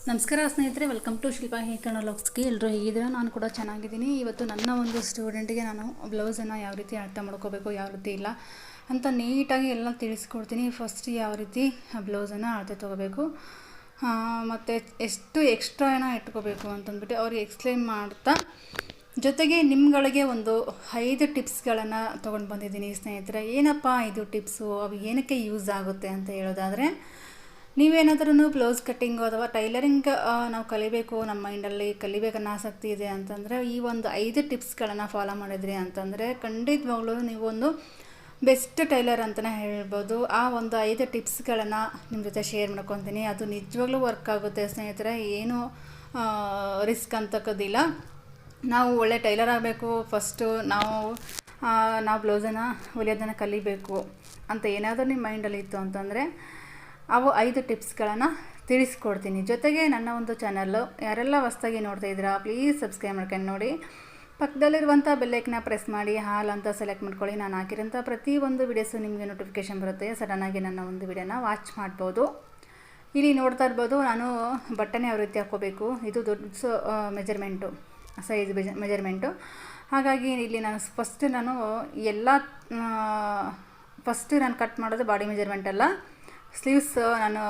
ನಮಸ್ಕಾರ ಸ್ನೇಹಿತರೆ, welcome to Shilpa ಹೇಕರ್ಣ ಲಾಗ್ಸ್ಗೆ. ಎಲ್ಲರೂ ಹೇಗಿದ್ದೀರಾ? ನಾನು ಕೂಡ ಚೆನ್ನಾಗಿದ್ದೀನಿ. ಇವತ್ತು ನನ್ನ ಒಂದು ಸ್ಟೂಡೆಂಟಿಗೆ ನಾನು ಬ್ಲೌಸನ್ನು ಯಾವ ರೀತಿ ಅರ್ಥ ಮಾಡ್ಕೋಬೇಕು, ಯಾವ ರೀತಿ ಇಲ್ಲ ಅಂತ ನೀಟಾಗಿ ಎಲ್ಲ ತಿಳಿಸ್ಕೊಡ್ತೀನಿ. ಫಸ್ಟ್ ಯಾವ ರೀತಿ ಬ್ಲೌಸನ್ನು ಅಳತೆ ತೊಗೋಬೇಕು ಮತ್ತು ಎಷ್ಟು ಎಕ್ಸ್ಟ್ರಾ ಇಟ್ಕೋಬೇಕು ಅಂತಂದ್ಬಿಟ್ಟು ಅವ್ರಿಗೆ ಎಕ್ಸ್ಪ್ಲೇನ್ ಮಾಡ್ತಾ, ಜೊತೆಗೆ ನಿಮ್ಗಳಿಗೆ ಒಂದು 5 ಟಿಪ್ಸ್ಗಳನ್ನು ತೊಗೊಂಡು ಬಂದಿದ್ದೀನಿ ಸ್ನೇಹಿತರೆ. ಏನಪ್ಪ ಇದು ಟಿಪ್ಸು, ಅವು ಏನಕ್ಕೆ ಯೂಸ್ ಆಗುತ್ತೆ ಅಂತ ಹೇಳೋದಾದರೆ, ನೀವೇನಾದ್ರೂ ಬ್ಲೌಸ್ ಕಟ್ಟಿಂಗು ಅಥವಾ ಟೈಲರಿಂಗ್ ನಾವು ಕಲಿಬೇಕು, ನಮ್ಮ ಮೈಂಡಲ್ಲಿ ಕಲಿಬೇಕನ್ನೋ ಆಸಕ್ತಿ ಇದೆ ಅಂತಂದರೆ ಈ ಒಂದು 5 ಟಿಪ್ಸ್ಗಳನ್ನು ಫಾಲೋ ಮಾಡಿದ್ರಿ ಅಂತಂದರೆ ಖಂಡಿತವಾಗ್ಲೂ ನೀವು ಒಂದು ಬೆಸ್ಟ್ ಟೈಲರ್ ಅಂತಲೇ ಹೇಳ್ಬೋದು. ಆ ಒಂದು 5 ಟಿಪ್ಸ್ಗಳನ್ನು ನಿಮ್ಮ ಜೊತೆ ಶೇರ್ ಮಾಡ್ಕೊತೀನಿ. ಅದು ನಿಜವಾಗ್ಲೂ ವರ್ಕ್ ಆಗುತ್ತೆ ಸ್ನೇಹಿತರೆ. ಏನು ರಿಸ್ಕ್ ಅಂತಕ್ಕೋದಿಲ್ಲ. ನಾವು ಒಳ್ಳೆ ಟೈಲರ್ ಆಗಬೇಕು, ಫಸ್ಟು ನಾವು ಬ್ಲೌಸನ್ನು ಹೊಲಿಯೋದನ್ನು ಕಲಿಬೇಕು ಅಂತ ಏನಾದರೂ ನಿಮ್ಮ ಮೈಂಡಲ್ಲಿ ಇತ್ತು ಅಂತಂದರೆ ಅವು 5 ಟಿಪ್ಸ್ಗಳನ್ನು ತಿಳಿಸ್ಕೊಡ್ತೀನಿ. ಜೊತೆಗೆ ನನ್ನ ಒಂದು ಚಾನಲ್ಲು ಯಾರೆಲ್ಲ ಹೊಸ್ದಾಗಿ ನೋಡ್ತಾ ಇದ್ದೀರಾ ಪ್ಲೀಸ್ ಸಬ್ಸ್ಕ್ರೈಬ್ ಮಾಡ್ಕೊಂಡು ನೋಡಿ. ಪಕ್ಕದಲ್ಲಿರುವಂಥ ಬೆಲ್ಲೈಕನ್ನ ಪ್ರೆಸ್ ಮಾಡಿ ಹಾಲ್ ಅಂತ ಸೆಲೆಕ್ಟ್ ಮಾಡ್ಕೊಳ್ಳಿ. ನಾನು ಹಾಕಿರೋಂಥ ಪ್ರತಿ ಒಂದು ವಿಡಿಯೋಸು ನಿಮಗೆ ನೋಟಿಫಿಕೇಷನ್ ಬರುತ್ತೆ. ಸಡನ್ನಾಗಿ ನನ್ನ ಒಂದು ವಿಡಿಯೋನ ವಾಚ್ ಮಾಡ್ಬೋದು. ಇಲ್ಲಿ ನೋಡ್ತಾ ಇರ್ಬೋದು, ನಾನು ಬಟ್ಟೆನೇ ಯಾವ ರೀತಿ ಹಾಕ್ಕೋಬೇಕು, ಇದು ದೊಡ್ಡ ಮೆಜರ್ಮೆಂಟು, ಸೈಜ್ ಮೆಜರ್ಮೆಂಟು. ಹಾಗಾಗಿ ಇಲ್ಲಿ ನಾನು ಫಸ್ಟ್ ಕಟ್ ಮಾಡೋದು ಬಾಡಿ ಮೆಜರ್ಮೆಂಟ್ ಅಲ್ಲ, ಸ್ಲೀವ್ಸ್ ನಾನು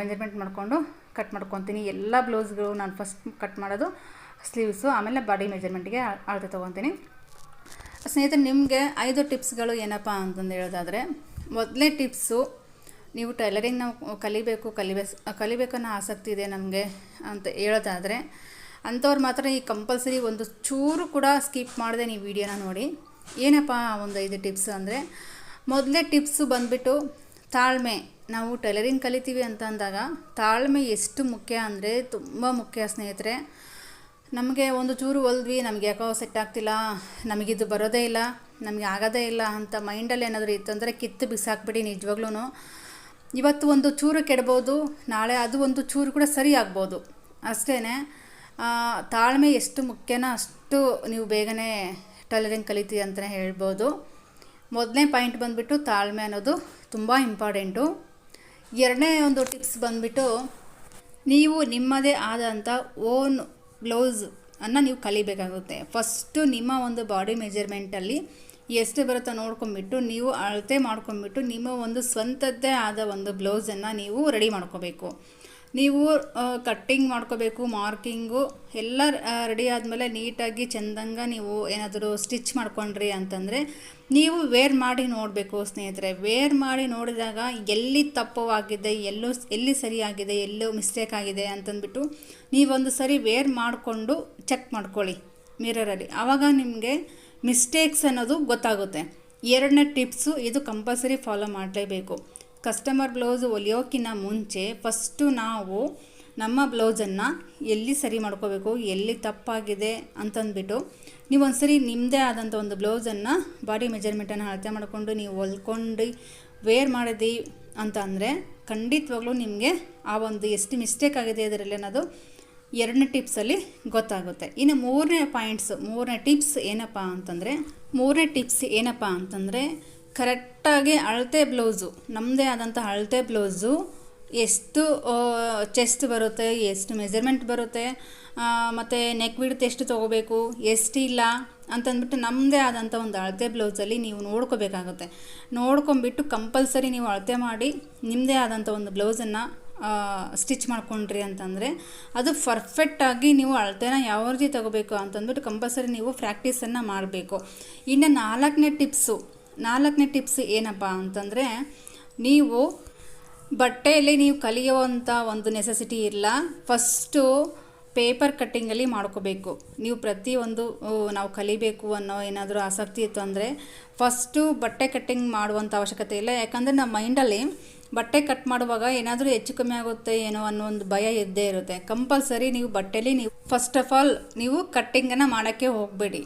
ಮೆಜರ್ಮೆಂಟ್ ಮಾಡಿಕೊಂಡು ಕಟ್ ಮಾಡ್ಕೊತೀನಿ. ಎಲ್ಲ ಬ್ಲೌಸ್ಗಳು ನಾನು ಫಸ್ಟ್ ಕಟ್ ಮಾಡೋದು ಸ್ಲೀವ್ಸು, ಆಮೇಲೆ ಬಾಡಿ ಮೆಜರ್ಮೆಂಟ್ಗೆ ಅಳತೆ ತೊಗೊತೀನಿ. ಸ್ನೇಹಿತರೆ, ನಿಮಗೆ 5 ಟಿಪ್ಸ್ಗಳು ಏನಪ್ಪ ಅಂತಂದು ಹೇಳೋದಾದರೆ, ಮೊದಲನೇ ಟಿಪ್ಸು, ನೀವು ಟೈಲರಿಂಗ್ ನಾವು ಕಲಿಬೇಕನ್ನೋ ಆಸಕ್ತಿ ಇದೆ ನಮಗೆ ಅಂತ ಹೇಳೋದಾದರೆ ಅಂಥವ್ರು ಮಾತ್ರ ಈ ಕಂಪಲ್ಸರಿ ಒಂದು ಚೂರು ಕೂಡ ಸ್ಕಿಪ್ ಮಾಡದೆ ನೀವು ವಿಡಿಯೋನ ನೋಡಿ. ಏನಪ್ಪ ಒಂದು 5 ಟಿಪ್ಸ್ ಅಂದರೆ, ಮೊದಲನೇ ಟಿಪ್ಸು ಬಂದುಬಿಟ್ಟು ತಾಳ್ಮೆ. ನಾವು ಟೈಲರಿಂಗ್ ಕಲಿತೀವಿ ಅಂತ ಅಂದಾಗ ತಾಳ್ಮೆ ಎಷ್ಟು ಮುಖ್ಯ ಅಂದರೆ ತುಂಬ ಮುಖ್ಯ ಸ್ನೇಹಿತರೆ. ನಮಗೆ ಒಂದು ಚೂರು ಹೊಲ್ದ್ವಿ, ನಮಗೆ ಯಾಕೋ ಸೆಟ್ ಆಗ್ತಿಲ್ಲ, ನಮಗಿದು ಬರೋದೇ ಇಲ್ಲ, ನಮಗೆ ಆಗೋದೇ ಇಲ್ಲ ಅಂತ ಮೈಂಡಲ್ಲಿ ಏನಾದರೂ ಇತ್ತು ಅಂದರೆ ಕಿತ್ತು ಬಿಸಾಕ್ಬಿಡಿ. ನಿಜವಾಗ್ಲೂ ಇವತ್ತು ಒಂದು ಚೂರು ಕೆಡ್ಬೋದು, ನಾಳೆ ಅದು ಒಂದು ಚೂರು ಕೂಡ ಸರಿ ಆಗ್ಬೋದು. ಅಷ್ಟೇ, ತಾಳ್ಮೆ ಎಷ್ಟು ಮುಖ್ಯನೋ ಅಷ್ಟು ನೀವು ಬೇಗನೆ ಟೈಲರಿಂಗ್ ಕಲಿತೀವಿ ಅಂತಲೇ ಹೇಳ್ಬೋದು. ಮೊದಲನೇ ಪಾಯಿಂಟ್ ಬಂದುಬಿಟ್ಟು ತಾಳ್ಮೆ ಅನ್ನೋದು ತುಂಬ ಇಂಪಾರ್ಟೆಂಟು. ಎರಡನೇ ಒಂದು ಟಿಪ್ಸ್ ಬಂದುಬಿಟ್ಟು, ನೀವು ನಿಮ್ಮದೇ ಆದಂಥ ಓನ್ ಬ್ಲೌಸ್ ಅನ್ನು ನೀವು ಕಲಿಬೇಕಾಗುತ್ತೆ. ಫಸ್ಟು ನಿಮ್ಮ ಒಂದು ಬಾಡಿ ಮೆಜರ್ಮೆಂಟಲ್ಲಿ ಎಷ್ಟು ಬರುತ್ತೋ ನೋಡ್ಕೊಂಬಿಟ್ಟು ನೀವು ಅಳತೆ ಮಾಡ್ಕೊಂಬಿಟ್ಟು ನಿಮ್ಮ ಒಂದು ಸ್ವಂತದ್ದೇ ಆದ ಒಂದು ಬ್ಲೌಸನ್ನು ನೀವು ರೆಡಿ ಮಾಡ್ಕೋಬೇಕು. ನೀವು ಕಟ್ಟಿಂಗ್ ಮಾಡ್ಕೋಬೇಕು, ಮಾರ್ಕಿಂಗು ಎಲ್ಲ ರೆಡಿ ಆದಮೇಲೆ ನೀಟಾಗಿ ಚೆಂದಂಗೆ ನೀವು ಏನಾದರೂ ಸ್ಟಿಚ್ ಮಾಡ್ಕೊಂಡ್ರಿ ಅಂತಂದರೆ ನೀವು ವೇರ್ ಮಾಡಿ ನೋಡಬೇಕು ಸ್ನೇಹಿತರೆ. ವೇರ್ ಮಾಡಿ ನೋಡಿದಾಗ ಎಲ್ಲಿ ತಪ್ಪವಾಗಿದೆ, ಎಲ್ಲಿ ಸರಿಯಾಗಿದೆ, ಎಲ್ಲೋ ಮಿಸ್ಟೇಕ್ ಆಗಿದೆ ಅಂತಂದ್ಬಿಟ್ಟು ನೀವೊಂದು ಸರಿ ವೇರ್ ಮಾಡಿಕೊಂಡು ಚೆಕ್ ಮಾಡ್ಕೊಳ್ಳಿ ಮಿರರಲ್ಲಿ. ಆವಾಗ ನಿಮಗೆ ಮಿಸ್ಟೇಕ್ಸ್ ಅನ್ನೋದು ಗೊತ್ತಾಗುತ್ತೆ. ಎರಡನೇ ಟಿಪ್ಸು, ಇದು ಕಂಪಲ್ಸರಿ ಫಾಲೋ ಮಾಡಲೇಬೇಕು. ಕಸ್ಟಮರ್ ಬ್ಲೌಸ್ ಹೊಲಿಯೋಕ್ಕಿಂತ ಮುಂಚೆ ಫಸ್ಟು ನಾವು ನಮ್ಮ ಬ್ಲೌಸನ್ನು ಎಲ್ಲಿ ಸರಿ ಮಾಡ್ಕೋಬೇಕು, ಎಲ್ಲಿ ತಪ್ಪಾಗಿದೆ ಅಂತಂದ್ಬಿಟ್ಟು ನೀವು ಒಂದ್ಸರಿ ನಿಮ್ಮದೇ ಆದಂಥ ಒಂದು ಬ್ಲೌಸನ್ನು ಬಾಡಿ ಮೆಜರ್ಮೆಂಟನ್ನು ಅಳತೆ ಮಾಡಿಕೊಂಡು ನೀವು ಹೊಲ್ಕೊಂಡು ವೇರ್ ಮಾಡಿದ್ವಿ ಅಂತ ಅಂದರೆ ಖಂಡಿತವಾಗ್ಲೂ ನಿಮಗೆ ಆ ಒಂದು ಎಷ್ಟು ಮಿಸ್ಟೇಕ್ ಆಗಿದೆ ಇದರಲ್ಲಿ ಅನ್ನೋದು ಎರಡನೇ ಟಿಪ್ಸಲ್ಲಿ ಗೊತ್ತಾಗುತ್ತೆ. ಇನ್ನು ಮೂರನೇ ಟಿಪ್ಸ್ ಏನಪ್ಪ ಅಂತಂದರೆ ಕರೆಕ್ಟಾಗಿ ಅಳತೆ ಬ್ಲೌಸು, ನಮ್ಮದೇ ಆದಂಥ ಅಳತೆ ಬ್ಲೌಸು ಎಷ್ಟು ಚೆಸ್ಟ್ ಬರುತ್ತೆ, ಎಷ್ಟು ಮೆಜರ್ಮೆಂಟ್ ಬರುತ್ತೆ, ಮತ್ತು ನೆಕ್ ವಿಡ್ತ್ ಎಷ್ಟು ತೊಗೋಬೇಕು, ಎಷ್ಟಿಲ್ಲ ಅಂತಂದ್ಬಿಟ್ಟು ನಮ್ಮದೇ ಆದಂಥ ಒಂದು ಅಳತೆ ಬ್ಲೌಸಲ್ಲಿ ನೀವು ನೋಡ್ಕೋಬೇಕಾಗುತ್ತೆ. ನೋಡ್ಕೊಂಬಿಟ್ಟು ಕಂಪಲ್ಸರಿ ನೀವು ಅಳತೆ ಮಾಡಿ ನಿಮ್ಮದೇ ಆದಂಥ ಒಂದು ಬ್ಲೌಸನ್ನು ಸ್ಟಿಚ್ ಮಾಡ್ಕೊಂಡ್ರಿ ಅಂತಂದರೆ ಅದು ಪರ್ಫೆಕ್ಟಾಗಿ ನೀವು ಅಳತೆನ ಯಾವ ರೀತಿ ತೊಗೋಬೇಕು ಅಂತಂದ್ಬಿಟ್ಟು ಕಂಪಲ್ಸರಿ ನೀವು ಪ್ರಾಕ್ಟೀಸನ್ನು ಮಾಡಬೇಕು. ಇನ್ನು ನಾಲ್ಕನೇ ಟಿಪ್ಸ್ ಏನಪ್ಪ ಅಂತಂದರೆ, ನೀವು ಬಟ್ಟೆಯಲ್ಲಿ ನೀವು ಕಲಿಯುವಂಥ ಒಂದು ನೆಸೆಸಿಟಿ ಇಲ್ಲ. ಫಸ್ಟು ಪೇಪರ್ ಕಟ್ಟಿಂಗಲ್ಲಿ ಮಾಡ್ಕೋಬೇಕು. ನೀವು ಪ್ರತಿಯೊಂದು ನಾವು ಕಲಿಬೇಕು ಅನ್ನೋ ಏನಾದರೂ ಆಸಕ್ತಿ ಇತ್ತು ಅಂದರೆ ಫಸ್ಟು ಬಟ್ಟೆ ಕಟ್ಟಿಂಗ್ ಮಾಡುವಂಥ ಅವಶ್ಯಕತೆ ಇಲ್ಲ. ಯಾಕಂದರೆ ನಮ್ಮ ಮೈಂಡಲ್ಲಿ ಬಟ್ಟೆ ಕಟ್ ಮಾಡುವಾಗ ಏನಾದರೂ ಹೆಚ್ಚು ಕಮ್ಮಿ ಆಗುತ್ತೆ ಏನೋ ಅನ್ನೋ ಒಂದು ಭಯ ಇದ್ದೇ ಇರುತ್ತೆ. ಕಂಪಲ್ಸರಿ ನೀವು ಬಟ್ಟೆಯಲ್ಲಿ ಫಸ್ಟ್ ಆಫ್ ಆಲ್ ನೀವು ಕಟ್ಟಿಂಗನ್ನು ಮಾಡೋಕ್ಕೆ ಹೋಗಬೇಡಿ.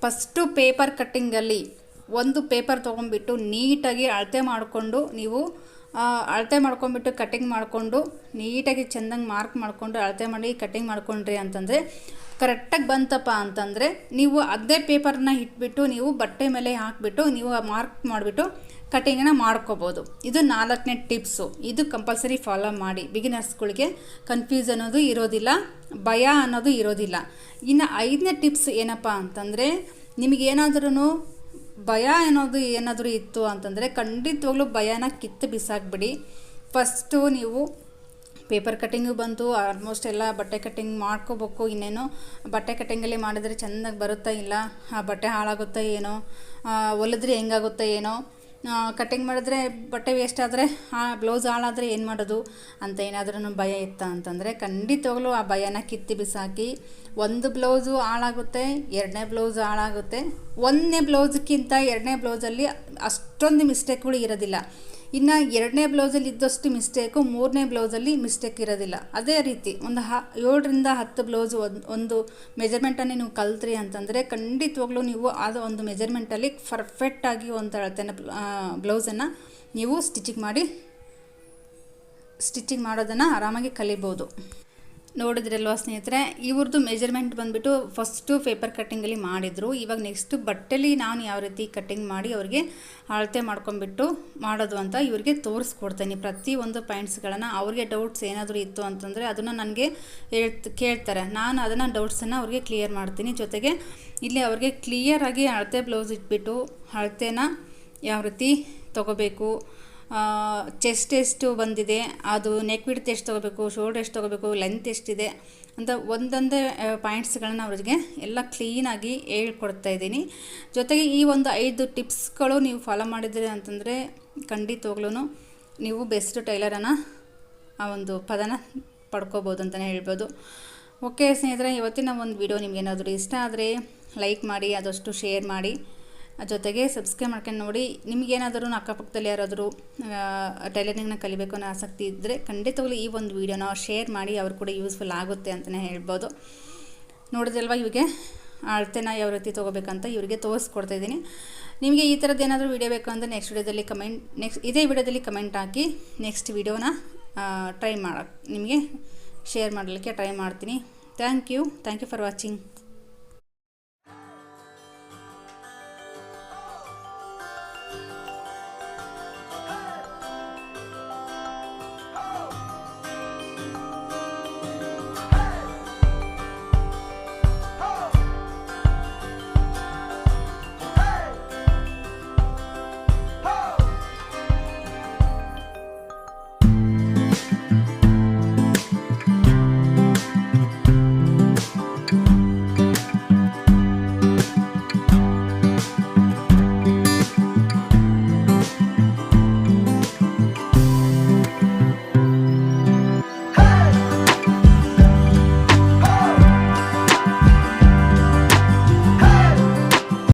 ಫಸ್ಟು ಪೇಪರ್ ಕಟ್ಟಿಂಗಲ್ಲಿ ಒಂದು ಪೇಪರ್ ತೊಗೊಂಡ್ಬಿಟ್ಟು ನೀಟಾಗಿ ಅಳತೆ ಮಾಡಿಕೊಂಡು ನೀವು ಅಳತೆ ಮಾಡ್ಕೊಂಬಿಟ್ಟು ಕಟ್ಟಿಂಗ್ ಮಾಡಿಕೊಂಡು ನೀಟಾಗಿ ಚೆಂದಂಗೆ ಮಾರ್ಕ್ ಮಾಡಿಕೊಂಡು ಅಳತೆ ಮಾಡಿ ಕಟ್ಟಿಂಗ್ ಮಾಡ್ಕೊಂಡ್ರಿ ಅಂತಂದರೆ ಕರೆಕ್ಟಾಗಿ ಬಂತಪ್ಪ ಅಂತಂದರೆ ನೀವು ಅದೇ ಪೇಪರ್ನ ಇಟ್ಬಿಟ್ಟು ನೀವು ಬಟ್ಟೆ ಮೇಲೆ ಹಾಕಿಬಿಟ್ಟು ನೀವು ಮಾರ್ಕ್ ಮಾಡಿಬಿಟ್ಟು ಕಟಿಂಗನ್ನು ಮಾಡ್ಕೋಬೋದು. ಇದು 4ನೇ ಟಿಪ್ಸು. ಇದು ಕಂಪಲ್ಸರಿ ಫಾಲೋ ಮಾಡಿ. ಬಿಗಿನರ್ಸ್ಗಳಿಗೆ ಕನ್ಫ್ಯೂಸ್ ಅನ್ನೋದು ಇರೋದಿಲ್ಲ, ಭಯ ಅನ್ನೋದು ಇರೋದಿಲ್ಲ. ಇನ್ನು 5ನೇ ಟಿಪ್ಸ್ ಏನಪ್ಪ ಅಂತಂದರೆ, ನಿಮಗೇನಾದ್ರೂ ಭಯ ಅನ್ನೋದು ಏನಾದರೂ ಇತ್ತು ಅಂತಂದರೆ ಖಂಡಿತವಾಗ್ಲೂ ಭಯನ ಕಿತ್ತು ಬಿಸಾಕ್ಬಿಡಿ. ಫಸ್ಟು ನೀವು ಪೇಪರ್ ಕಟ್ಟಿಂಗು ಬಂತು, ಆಲ್ಮೋಸ್ಟ್ ಎಲ್ಲ ಬಟ್ಟೆ ಕಟ್ಟಿಂಗ್ ಮಾಡ್ಕೋಬೇಕು. ಇನ್ನೇನು ಬಟ್ಟೆ ಕಟ್ಟಿಂಗಲ್ಲಿ ಮಾಡಿದ್ರೆ ಚೆಂದಾಗಿ ಬರುತ್ತಾ ಇಲ್ಲ, ಆ ಬಟ್ಟೆ ಹಾಳಾಗುತ್ತಾ ಏನೋ, ಹೊಲಿದ್ರೆ ಹೆಂಗಾಗುತ್ತಾ ಏನೋ, ಕಟ್ಟಿಂಗ್ ಮಾಡಿದ್ರೆ ಬಟ್ಟೆ ವೇಸ್ಟ್ ಆದರೆ ಬ್ಲೌಸ್ ಹಾಳಾದರೆ ಏನು ಮಾಡೋದು ಅಂತ ಏನಾದ್ರೂ ಭಯ ಇತ್ತಾ ಅಂತಂದರೆ ಖಂಡಿತವಾಗ್ಲೂ ಆ ಭಯನ ಕಿತ್ತು ಬಿಸಾಕಿ. ಒಂದು ಬ್ಲೌಸು ಹಾಳಾಗುತ್ತೆ, 2ನೇ ಬ್ಲೌಸ್ ಹಾಳಾಗುತ್ತೆ. 1ನೇ ಬ್ಲೌಸ್ಗಿಂತ 2ನೇ ಬ್ಲೌಸಲ್ಲಿ ಅಷ್ಟೊಂದು ಮಿಸ್ಟೇಕ್ಗಳು ಇರೋದಿಲ್ಲ. ಇನ್ನು 2ನೇ ಬ್ಲೌಸಲ್ಲಿ ಇದ್ದಷ್ಟು ಮಿಸ್ಟೇಕು 3ನೇ ಬ್ಲೌಸಲ್ಲಿ ಮಿಸ್ಟೇಕ್ ಇರೋದಿಲ್ಲ. ಅದೇ ರೀತಿ ಒಂದು 7ರಿಂದ 10 ಬ್ಲೌಸು ಒಂದು ಮೆಜರ್ಮೆಂಟನ್ನು ನೀವು ಕಲ್ತ್ರಿ ಅಂತಂದರೆ ಖಂಡಿತವಾಗ್ಲೂ ನೀವು ಅದು ಒಂದು ಮೆಜರ್ಮೆಂಟಲ್ಲಿ ಪರ್ಫೆಕ್ಟಾಗಿ ಒಂದು ಅಳತೆನ ಬ್ಲೌಸನ್ನು ನೀವು ಸ್ಟಿಚಿಂಗ್ ಮಾಡೋದನ್ನು ಆರಾಮಾಗಿ ಕಲಿಬೋದು. ನೋಡಿದ್ರಲ್ವ ಸ್ನೇಹಿತರೆ, ಇವ್ರದ್ದು ಮೆಜರ್ಮೆಂಟ್ ಬಂದುಬಿಟ್ಟು ಫಸ್ಟು ಪೇಪರ್ ಕಟ್ಟಿಂಗಲ್ಲಿ ಮಾಡಿದರು. ಇವಾಗ ನೆಕ್ಸ್ಟು ಬಟ್ಟೆಲಿ ನಾನು ಯಾವ ರೀತಿ ಕಟ್ಟಿಂಗ್ ಮಾಡಿ ಅವ್ರಿಗೆ ಅಳತೆ ಮಾಡ್ಕೊಂಬಿಟ್ಟು ಮಾಡೋದು ಅಂತ ಇವ್ರಿಗೆ ತೋರಿಸ್ಕೊಡ್ತೀನಿ. ಪ್ರತಿಯೊಂದು ಪಾಯಿಂಟ್ಸ್ಗಳನ್ನು ಅವ್ರಿಗೆ ಡೌಟ್ಸ್ ಏನಾದರೂ ಇತ್ತು ಅಂತಂದರೆ ಅದನ್ನು ನನಗೆ ಕೇಳ್ತಾರೆ. ನಾನು ಅದನ್ನು ಡೌಟ್ಸನ್ನು ಅವ್ರಿಗೆ ಕ್ಲಿಯರ್ ಮಾಡ್ತೀನಿ. ಜೊತೆಗೆ ಇಲ್ಲಿ ಅವ್ರಿಗೆ ಕ್ಲಿಯರಾಗಿ ಅಳತೆ ಬ್ಲೌಸ್ ಇಟ್ಬಿಟ್ಟು ಅಳತೆನ ಯಾವ ರೀತಿ ತೊಗೋಬೇಕು, ಚೆಸ್ಟ್ ಎಷ್ಟು ಬಂದಿದೆ, ಅದು ನೆಕ್ ವಿಡ್ತ್ ಎಷ್ಟು ತೊಗೋಬೇಕು, ಶೋಲ್ಡರ್ ಎಷ್ಟು ತೊಗೋಬೇಕು, ಲೆಂತ್ ಎಷ್ಟಿದೆ ಅಂತ ಒಂದೊಂದೇ ಪಾಯಿಂಟ್ಸ್ಗಳನ್ನ ಅವ್ರಿಗೆ ಎಲ್ಲ ಕ್ಲೀನಾಗಿ ಹೇಳ್ಕೊಡ್ತಾ ಇದ್ದೀನಿ. ಜೊತೆಗೆ ಈ ಒಂದು 5 ಟಿಪ್ಸ್ಗಳು ನೀವು ಫಾಲೋ ಮಾಡಿದ್ರಿ ಅಂತಂದರೆ ಖಂಡಿತವಾಗ್ಲೂ ನೀವು ಬೆಸ್ಟ್ ಟೈಲರನ್ನು ಆ ಒಂದು ಪದನ ಪಡ್ಕೋಬೋದು ಅಂತಲೇ ಹೇಳ್ಬೋದು. ಓಕೆ ಸ್ನೇಹಿತರೆ, ಇವತ್ತಿನ ಒಂದು ವಿಡಿಯೋ ನಿಮಗೇನಾದರೂ ಇಷ್ಟ ಆದರೆ ಲೈಕ್ ಮಾಡಿ, ಆದಷ್ಟು ಶೇರ್ ಮಾಡಿ, ಜೊತೆಗೆ ಸಬ್ಸ್ಕ್ರೈಬ್ ಮಾಡ್ಕೊಂಡು ನೋಡಿ. ನಿಮಗೇನಾದರೂ ಅಕ್ಕಪಕ್ಕದಲ್ಲಿ ಯಾರಾದರೂ ಟೈಲರಿಂಗ್ನ ಕಲಿಬೇಕು ಅನ್ನೋ ಆಸಕ್ತಿ ಇದ್ದರೆ ಖಂಡಿತವಾಗ್ಲೂ ಈ ಒಂದು ವಿಡಿಯೋನ ಶೇರ್ ಮಾಡಿ, ಅವ್ರು ಕೂಡ ಯೂಸ್ಫುಲ್ ಆಗುತ್ತೆ ಅಂತಲೇ ಹೇಳ್ಬೋದು. ನೋಡಿದ್ರಲ್ವ, ಇವಿಗೆ ಅಳತೆನ ಯಾವ ರೀತಿ ತೊಗೋಬೇಕಂತ ಇವರಿಗೆ ತೋರಿಸ್ಕೊಡ್ತಾಯಿದ್ದೀನಿ. ನಿಮಗೆ ಈ ಥರದ್ದು ಏನಾದರೂ ವಿಡಿಯೋ ಬೇಕು ಅಂದರೆ ಇದೇ ವಿಡಿಯೋದಲ್ಲಿ ಕಮೆಂಟ್ ಹಾಕಿ ನೆಕ್ಸ್ಟ್ ವಿಡಿಯೋನ ನಿಮಗೆ ಶೇರ್ ಮಾಡಲಿಕ್ಕೆ ಟ್ರೈ ಮಾಡ್ತೀನಿ. Thank you for watching.